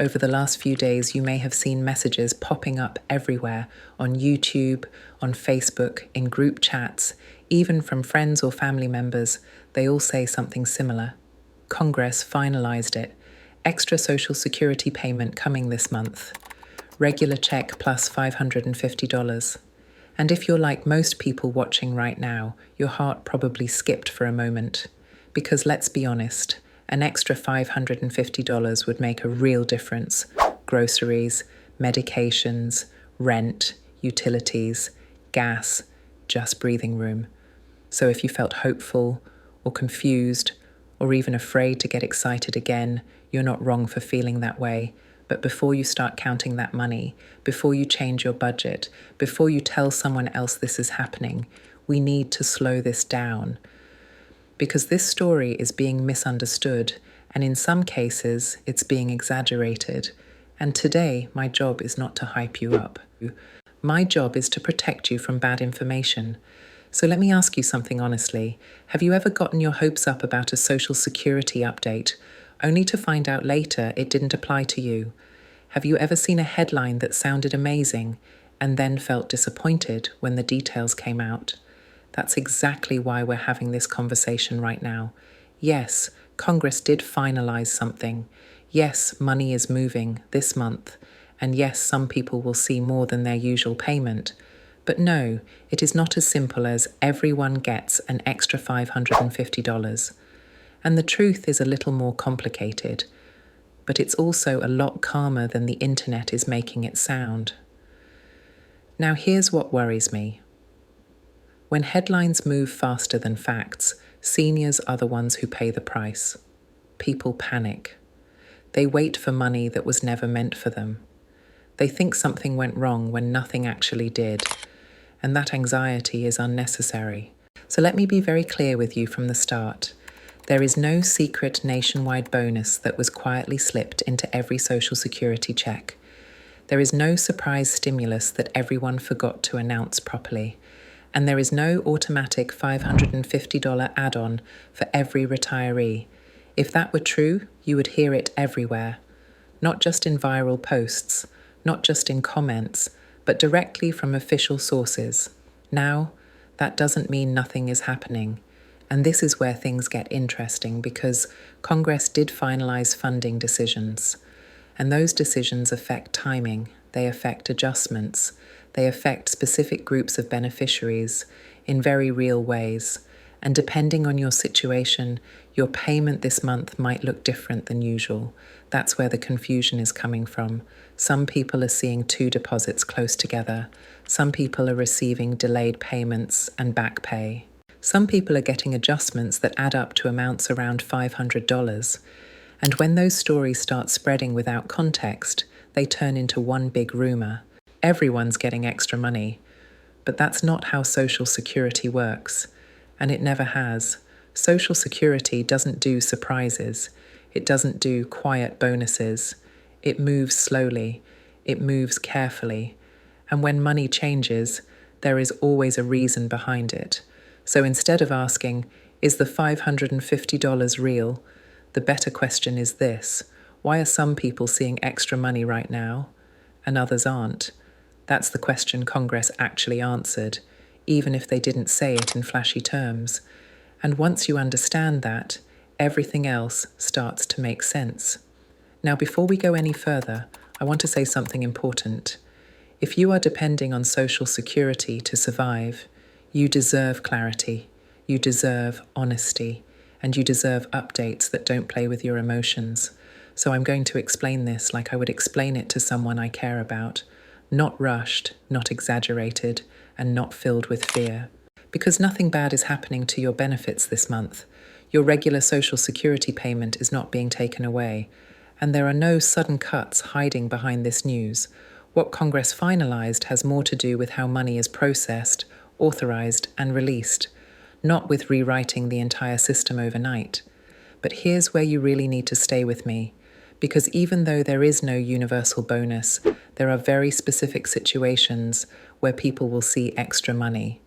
Over the last few days, you may have seen messages popping up everywhere on YouTube, on Facebook, in group chats, even from friends or family members. They all say something similar. Congress finalized it. Extra Social Security payment coming this month. Regular check plus $550. And if you're like most people watching right now, your heart probably skipped for a moment. Because let's be honest, an extra $550 would make a real difference. Groceries, medications, rent, utilities, gas, just breathing room. So if you felt hopeful or confused or even afraid to get excited again, you're not wrong for feeling that way. But before you start counting that money, before you change your budget, before you tell someone else this is happening, we need to slow this down. Because this story is being misunderstood, and in some cases, it's being exaggerated. And today, my job is not to hype you up. My job is to protect you from bad information. So let me ask you something honestly. Have you ever gotten your hopes up about a Social Security update, only to find out later it didn't apply to you? Have you ever seen a headline that sounded amazing and then felt disappointed when the details came out? That's exactly why we're having this conversation right now. Yes, Congress did finalize something. Yes, money is moving this month. And yes, some people will see more than their usual payment. But no, it is not as simple as everyone gets an extra $550. And the truth is a little more complicated. But it's also a lot calmer than the internet is making it sound. Now here's what worries me. When headlines move faster than facts, seniors are the ones who pay the price. People panic. They wait for money that was never meant for them. They think something went wrong when nothing actually did, and that anxiety is unnecessary. So let me be very clear with you from the start. There is no secret nationwide bonus that was quietly slipped into every Social Security check. There is no surprise stimulus that everyone forgot to announce properly. And there is no automatic $550 add-on for every retiree. If that were true, you would hear it everywhere. Not just in viral posts, not just in comments, but directly from official sources. Now, that doesn't mean nothing is happening. And this is where things get interesting because Congress did finalize funding decisions. And those decisions affect timing, they affect adjustments, they affect specific groups of beneficiaries in very real ways. And depending on your situation, your payment this month might look different than usual. That's where the confusion is coming from. Some people are seeing two deposits close together. Some people are receiving delayed payments and back pay. Some people are getting adjustments that add up to amounts around $500. And when those stories start spreading without context, they turn into one big rumor. Everyone's getting extra money. But that's not how Social Security works. And it never has. Social Security doesn't do surprises. It doesn't do quiet bonuses. It moves slowly. It moves carefully. And when money changes, there is always a reason behind it. So instead of asking, is the $550 real? The better question is this: why are some people seeing extra money right now and others aren't? That's the question Congress actually answered, even if they didn't say it in flashy terms. And once you understand that, everything else starts to make sense. Now, before we go any further, I want to say something important. If you are depending on Social Security to survive, you deserve clarity, you deserve honesty, and you deserve updates that don't play with your emotions. So I'm going to explain this like I would explain it to someone I care about. Not rushed, not exaggerated, and not filled with fear. Because nothing bad is happening to your benefits this month. Your regular Social Security payment is not being taken away. And there are no sudden cuts hiding behind this news. What Congress finalized has more to do with how money is processed, authorized, and released, not with rewriting the entire system overnight. But here's where you really need to stay with me. Because even though there is no universal bonus, there are very specific situations where people will see extra money.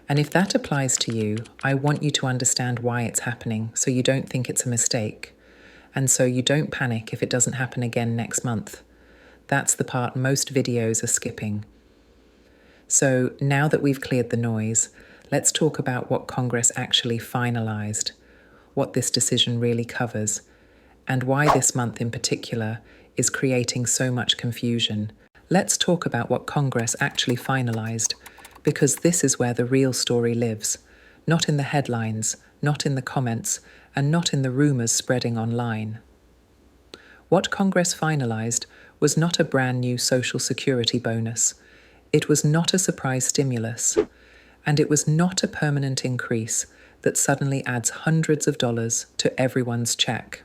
And if that applies to you, I want you to understand why it's happening so you don't think it's a mistake. And so you don't panic if it doesn't happen again next month. That's the part most videos are skipping. So now that we've cleared the noise, let's talk about what Congress actually finalized, what this decision really covers, and why this month in particular is creating so much confusion. Let's talk about what Congress actually finalized, because this is where the real story lives, not in the headlines, not in the comments, and not in the rumors spreading online. What Congress finalized was not a brand new Social Security bonus. It was not a surprise stimulus. And it was not a permanent increase that suddenly adds hundreds of dollars to everyone's check.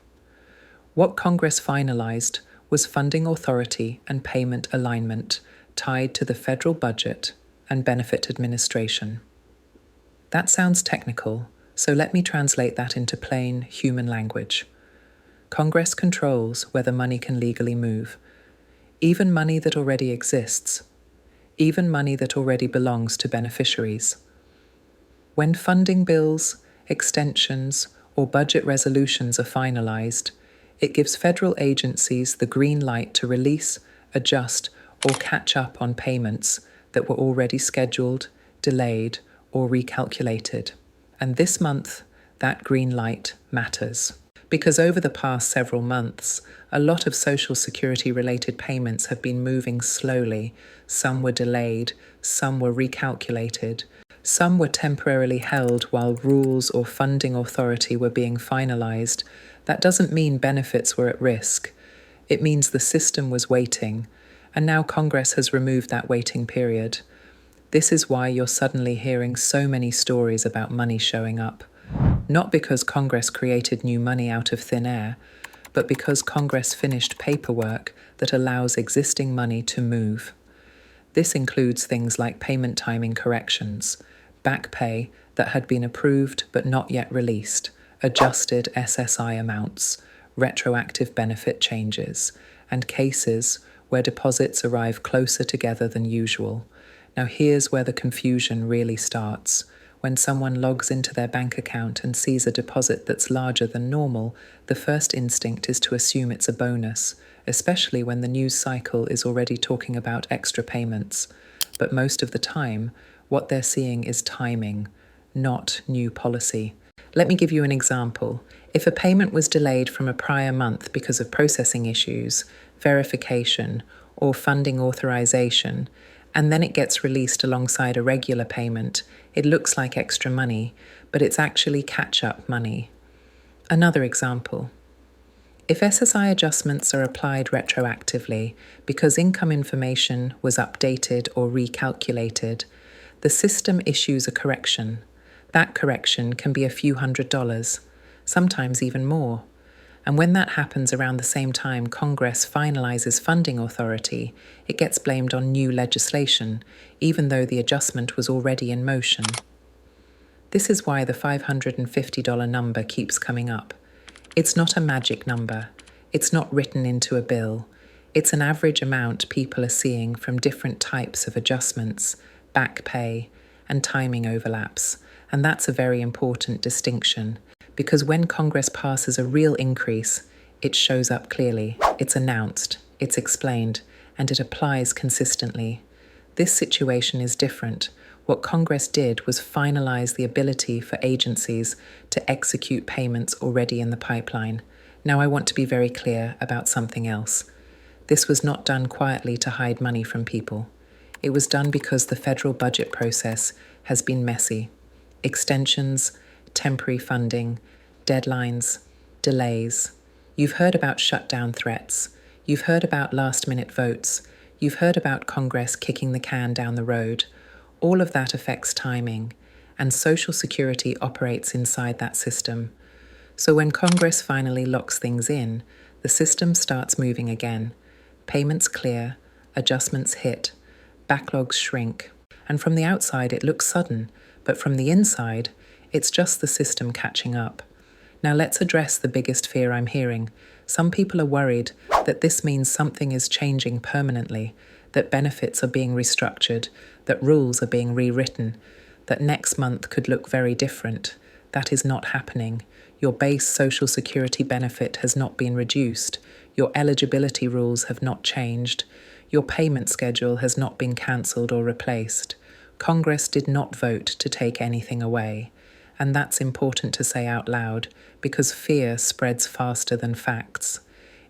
What Congress finalized was funding authority and payment alignment tied to the federal budget and benefit administration. That sounds technical, so let me translate that into plain human language. Congress controls whether money can legally move, even money that already exists, even money that already belongs to beneficiaries. When funding bills, extensions, or budget resolutions are finalized, it gives federal agencies the green light to release, adjust, or catch up on payments that were already scheduled, delayed, or recalculated. And this month, that green light matters. Because over the past several months, a lot of Social Security-related payments have been moving slowly. Some were delayed, some were recalculated, some were temporarily held while rules or funding authority were being finalized. That doesn't mean benefits were at risk. It means the system was waiting, and now Congress has removed that waiting period. This is why you're suddenly hearing so many stories about money showing up. Not because Congress created new money out of thin air, but because Congress finished paperwork that allows existing money to move. This includes things like payment timing corrections, back pay that had been approved but not yet released, adjusted SSI amounts, retroactive benefit changes, and cases where deposits arrive closer together than usual. Now here's where the confusion really starts. When someone logs into their bank account and sees a deposit that's larger than normal, the first instinct is to assume it's a bonus, especially when the news cycle is already talking about extra payments. But most of the time, what they're seeing is timing, not new policy. Let me give you an example. If a payment was delayed from a prior month because of processing issues, verification, or funding authorization, and then it gets released alongside a regular payment, it looks like extra money, but it's actually catch-up money. Another example. If SSI adjustments are applied retroactively because income information was updated or recalculated, the system issues a correction. That correction can be a few $100s, sometimes even more. And when that happens around the same time Congress finalizes funding authority, it gets blamed on new legislation, even though the adjustment was already in motion. This is why the $550 number keeps coming up. It's not a magic number. It's not written into a bill. It's an average amount people are seeing from different types of adjustments, back pay, and timing overlaps. And that's a very important distinction. Because when Congress passes a real increase, it shows up clearly, it's announced, it's explained, and it applies consistently. This situation is different. What Congress did was finalize the ability for agencies to execute payments already in the pipeline. Now I want to be very clear about something else. This was not done quietly to hide money from people. It was done because the federal budget process has been messy. Extensions, temporary funding, deadlines, delays. You've heard about shutdown threats. You've heard about last-minute votes. You've heard about Congress kicking the can down the road. All of that affects timing, and Social Security operates inside that system. So when Congress finally locks things in, the system starts moving again. Payments clear, adjustments hit, backlogs shrink. And from the outside it looks sudden, but from the inside, it's just the system catching up. Now let's address the biggest fear I'm hearing. Some people are worried that this means something is changing permanently, that benefits are being restructured, that rules are being rewritten, that next month could look very different. That is not happening. Your base Social Security benefit has not been reduced. Your eligibility rules have not changed. Your payment schedule has not been cancelled or replaced. Congress did not vote to take anything away. And that's important to say out loud because fear spreads faster than facts.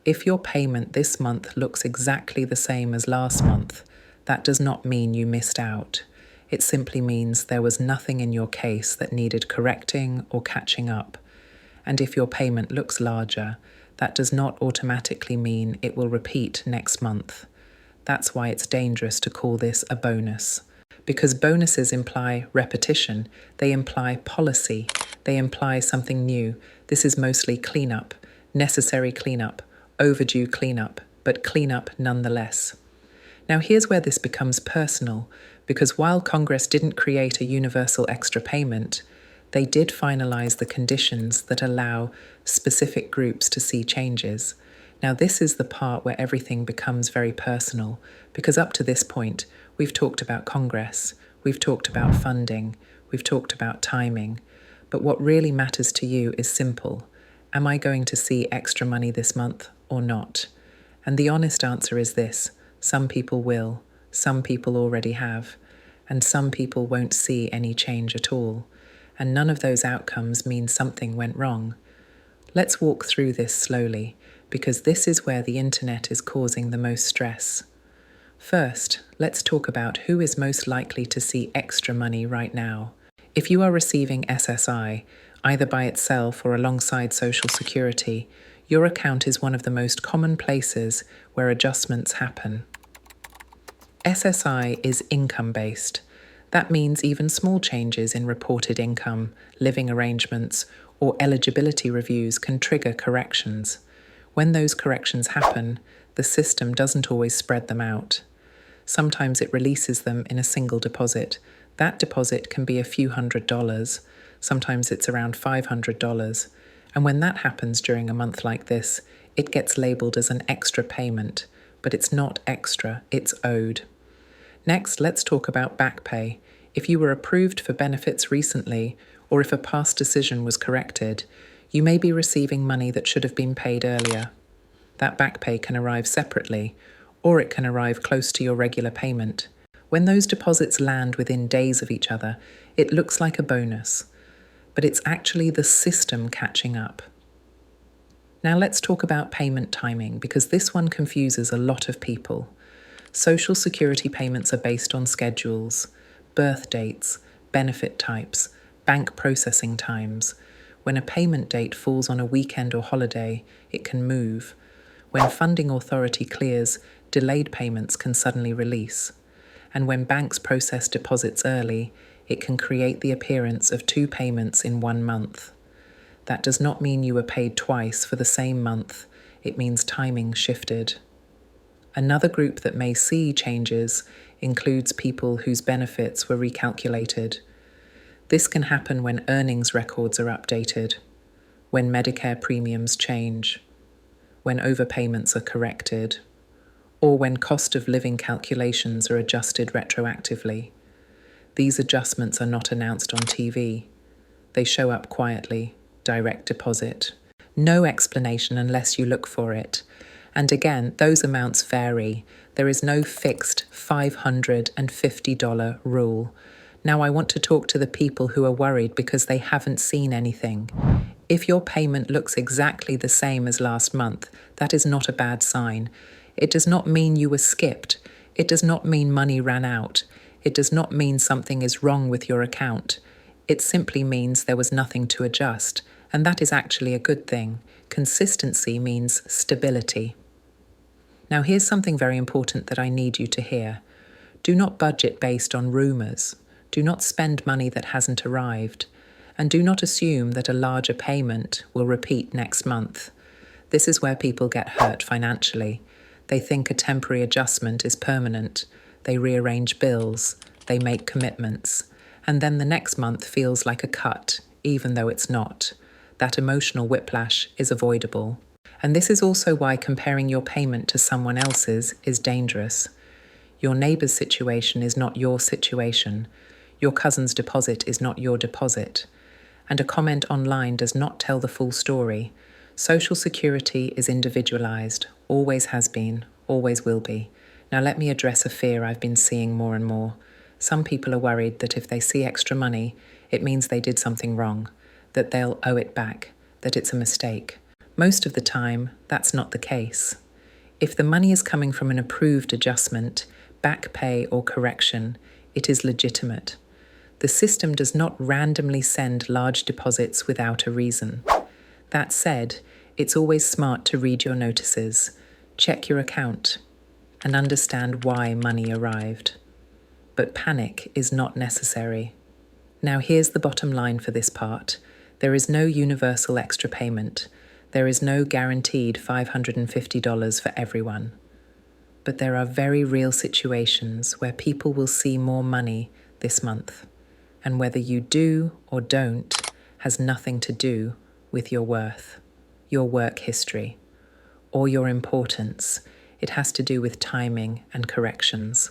If your payment this month looks exactly the same as last month, that does not mean you missed out. It simply means there was nothing in your case that needed correcting or catching up. And if your payment looks larger, that does not automatically mean it will repeat next month. That's why it's dangerous to call this a bonus. Because bonuses imply repetition, they imply policy, they imply something new. This is mostly cleanup, necessary cleanup, overdue cleanup, but cleanup nonetheless. Now here's where this becomes personal, because while Congress didn't create a universal extra payment, they did finalize the conditions that allow specific groups to see changes. Now this is the part where everything becomes very personal, because up to this point, we've talked about Congress, we've talked about funding, we've talked about timing, but what really matters to you is simple. Am I going to see extra money this month or not? And the honest answer is this: some people will, some people already have, and some people won't see any change at all. And none of those outcomes mean something went wrong. Let's walk through this slowly, because this is where the internet is causing the most stress. First, let's talk about who is most likely to see extra money right now. If you are receiving SSI, either by itself or alongside Social Security, your account is one of the most common places where adjustments happen. SSI is income-based. That means even small changes in reported income, living arrangements, or eligibility reviews can trigger corrections. When those corrections happen, the system doesn't always spread them out. Sometimes it releases them in a single deposit. That deposit can be a few $100s. Sometimes it's around $500. And when that happens during a month like this, it gets labeled as an extra payment. But it's not extra, it's owed. Next, let's talk about back pay. If you were approved for benefits recently, or if a past decision was corrected, you may be receiving money that should have been paid earlier. That back pay can arrive separately, or it can arrive close to your regular payment. When those deposits land within days of each other, it looks like a bonus, but it's actually the system catching up. Now let's talk about payment timing, because this one confuses a lot of people. Social Security payments are based on schedules, birth dates, benefit types, bank processing times. When a payment date falls on a weekend or holiday, it can move. When funding authority clears, delayed payments can suddenly release. And when banks process deposits early, it can create the appearance of two payments in 1 month. That does not mean you were paid twice for the same month. It means timing shifted. Another group that may see changes includes people whose benefits were recalculated. This can happen when earnings records are updated, when Medicare premiums change, when overpayments are corrected, or when cost of living calculations are adjusted retroactively. These adjustments are not announced on TV. They show up quietly, direct deposit. No explanation unless you look for it. And again, those amounts vary. There is no fixed $550 rule. Now I want to talk to the people who are worried because they haven't seen anything. If your payment looks exactly the same as last month, that is not a bad sign. It does not mean you were skipped. It does not mean money ran out. It does not mean something is wrong with your account. It simply means there was nothing to adjust, and that is actually a good thing. Consistency means stability. Now here's something very important that I need you to hear. Do not budget based on rumours. Do not spend money that hasn't arrived. And do not assume that a larger payment will repeat next month. This is where people get hurt financially. They think a temporary adjustment is permanent. They rearrange bills. They make commitments. And then the next month feels like a cut, even though it's not. That emotional whiplash is avoidable. And this is also why comparing your payment to someone else's is dangerous. Your neighbour's situation is not your situation. Your cousin's deposit is not your deposit. and a comment online does not tell the full story. Social Security is individualised, always has been, always will be. Now let me address a fear I've been seeing more and more. Some people are worried that if they see extra money, it means they did something wrong, that they'll owe it back, that it's a mistake. Most of the time, that's not the case. If the money is coming from an approved adjustment, back pay or correction, it is legitimate. The system does not randomly send large deposits without a reason. That said, it's always smart to read your notices, check your account, and understand why money arrived. But panic is not necessary. Now here's the bottom line for this part. There is no universal extra payment. There is no guaranteed $550 for everyone. But there are very real situations where people will see more money this month. And whether you do or don't has nothing to do with your worth, your work history, or your importance. It has to do with timing and corrections.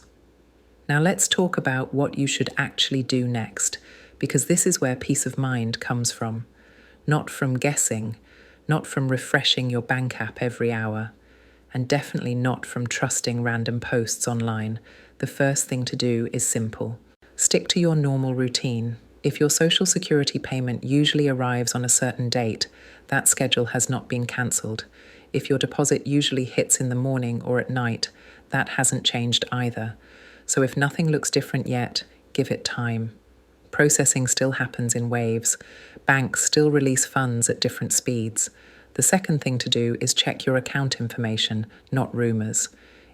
Now let's talk about what you should actually do next, because this is where peace of mind comes from. Not from guessing, not from refreshing your bank app every hour, and definitely not from trusting random posts online. The first thing to do is simple. Stick to your normal routine. If your Social Security payment usually arrives on a certain date, that schedule has not been cancelled. If your deposit usually hits in the morning or at night, that hasn't changed either. So if nothing looks different yet, give it time. Processing still happens in waves. Banks still release funds at different speeds. The second thing to do is check your account information, not rumours.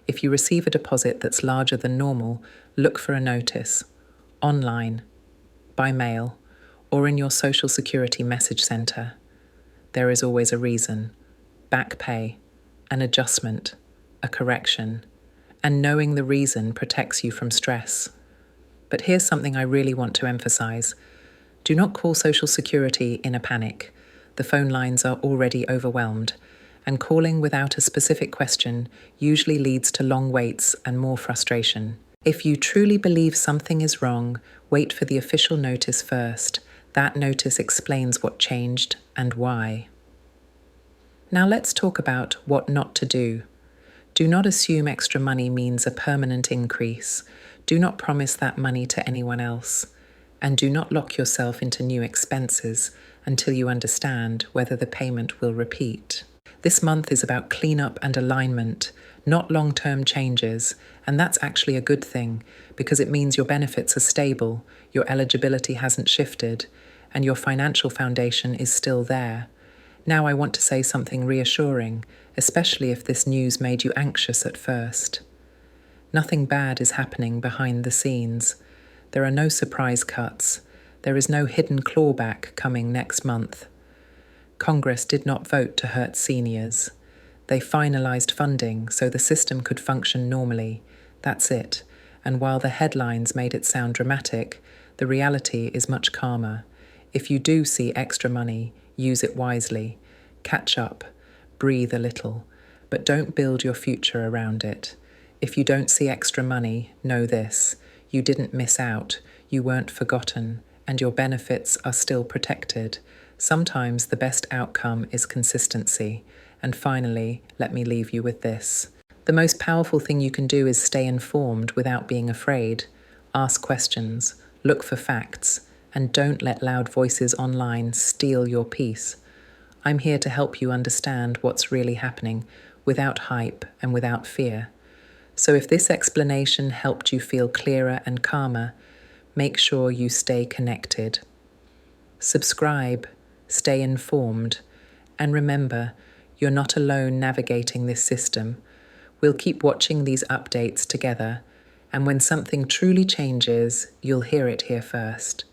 If you receive a deposit that's larger than normal, look for a notice. Online, by mail, or in your Social Security message centre. There is always a reason. Back pay, an adjustment, a correction, and knowing the reason protects you from stress. But here's something I really want to emphasise. Do not call Social Security in a panic. The phone lines are already overwhelmed, and calling without a specific question usually leads to long waits and more frustration. If you truly believe something is wrong, wait for the official notice first. That notice explains what changed and why. Now let's talk about what not to do. Do not assume extra money means a permanent increase. Do not promise that money to anyone else. And do not lock yourself into new expenses until you understand whether the payment will repeat. This month is about cleanup and alignment, not long-term changes, and that's actually a good thing because it means your benefits are stable, your eligibility hasn't shifted, and your financial foundation is still there. Now I want to say something reassuring, especially if this news made you anxious at first. Nothing bad is happening behind the scenes. There are no surprise cuts. There is no hidden clawback coming next month. Congress did not vote to hurt seniors. They finalized funding so the system could function normally. That's it. And while the headlines made it sound dramatic, the reality is much calmer. If you do see extra money, use it wisely. Catch up. Breathe a little. But don't build your future around it. If you don't see extra money, know this. You didn't miss out. You weren't forgotten. And your benefits are still protected. Sometimes the best outcome is consistency. And finally, let me leave you with this. The most powerful thing you can do is stay informed without being afraid. Ask questions, look for facts, and don't let loud voices online steal your peace. I'm here to help you understand what's really happening without hype and without fear. So if this explanation helped you feel clearer and calmer, make sure you stay connected. Subscribe, stay informed, and remember, you're not alone navigating this system. We'll keep watching these updates together, and when something truly changes, you'll hear it here first.